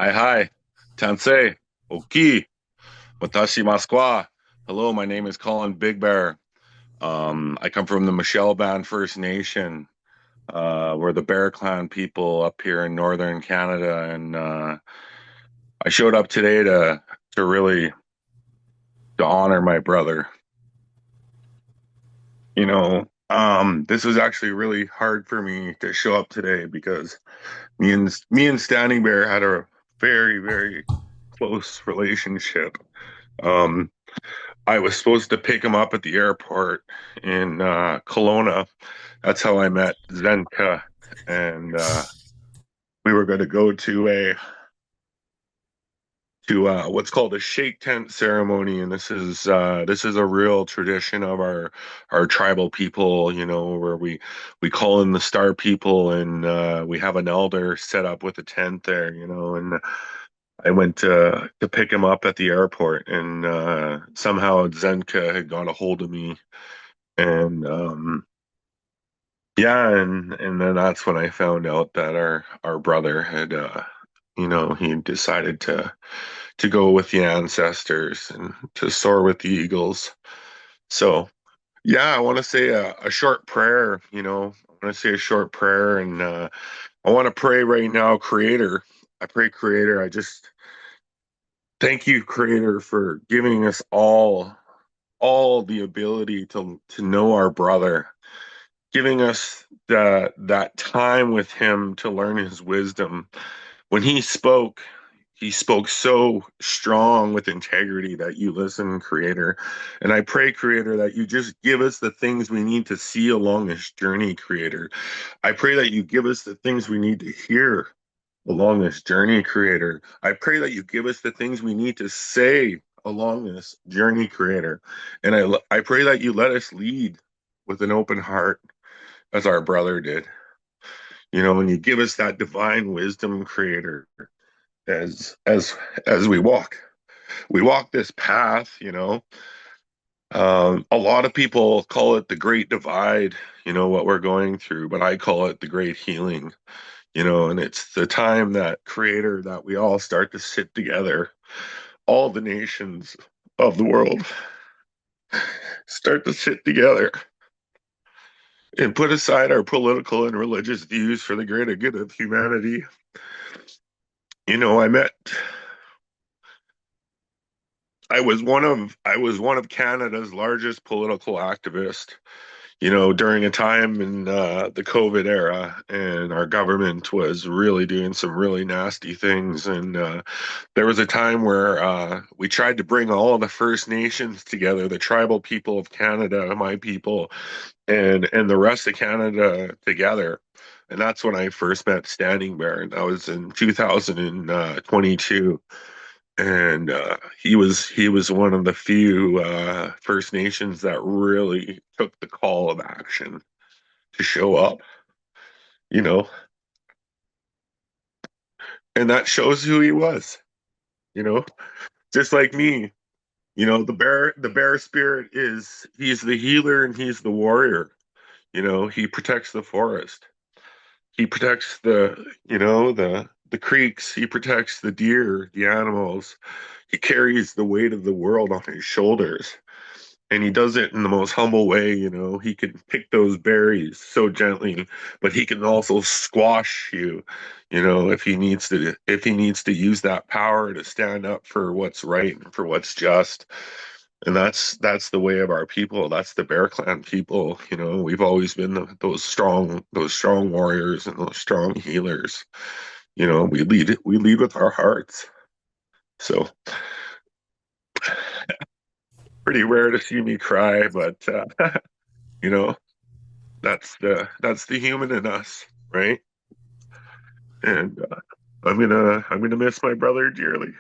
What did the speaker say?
Hi, hi. Tansei. Oki. Watashi masu. Hello, my name is Colin Big Bear. I come from the Michel Band First Nation. We're the Bear Clan people up here in northern Canada, and I showed up today to really to honor my brother. This was actually really hard for me to show up today because me and Standing Bear had a very, very close relationship. Um, I was supposed to pick him up at the airport in Kelowna. That's how I met Zenka, and we were going to go to what's called a shake tent ceremony, and this is a real tradition of our tribal people. Where we call in the star people, and we have an elder set up with a tent there. And I went to pick him up at the airport, and somehow Zenka had got a hold of me, and yeah, and then that's when I found out that our brother had he decided to go with the ancestors and to soar with the eagles. So yeah, I want to say a short prayer. I want to say a short prayer, and I want to pray right now, Creator. I pray, Creator. I just thank you, Creator, for giving us all the ability to know our brother, giving us that time with him to learn his wisdom. When he spoke so strong with integrity that you listen, Creator. And I pray, Creator, that you just give us the things we need to see along this journey, Creator. I pray that you give us the things we need to hear along this journey, Creator. I pray that you give us the things we need to say along this journey, Creator. And I pray that you let us lead with an open heart as our brother did. And you give us that divine wisdom, Creator, as as we walk this path. A lot of people call it the Great Divide, what we're going through, but I call it the Great Healing. And it's the time that Creator that we all start to sit together, all the nations of the world start to sit together and put aside our political and religious views for the greater good of humanity. I met I was one of Canada's largest political activists, during a time in the COVID era, and our government was really doing some really nasty things. And there was a time where we tried to bring all of the First Nations together, the tribal people of Canada, my people, and the rest of Canada together. And that's when I first met Standing Bear, and that was in 2022. And he was one of the few First Nations that really took the call of action to show up, you know, and that shows who he was, you know, just like me. The bear spirit he's the healer and he's the warrior. He protects the forest. He protects the creeks. He protects the deer, the animals. He carries the weight of the world on his shoulders. And he does it in the most humble way. He can pick those berries so gently, but he can also squash you, if he needs to use that power to stand up for what's right and for what's just. And that's the way of our people. That's the Bear Clan people. We've always been those strong warriors and those strong healers. We lead with our hearts. So pretty rare to see me cry, but you know, that's the human in us, right? And I'm gonna miss my brother dearly.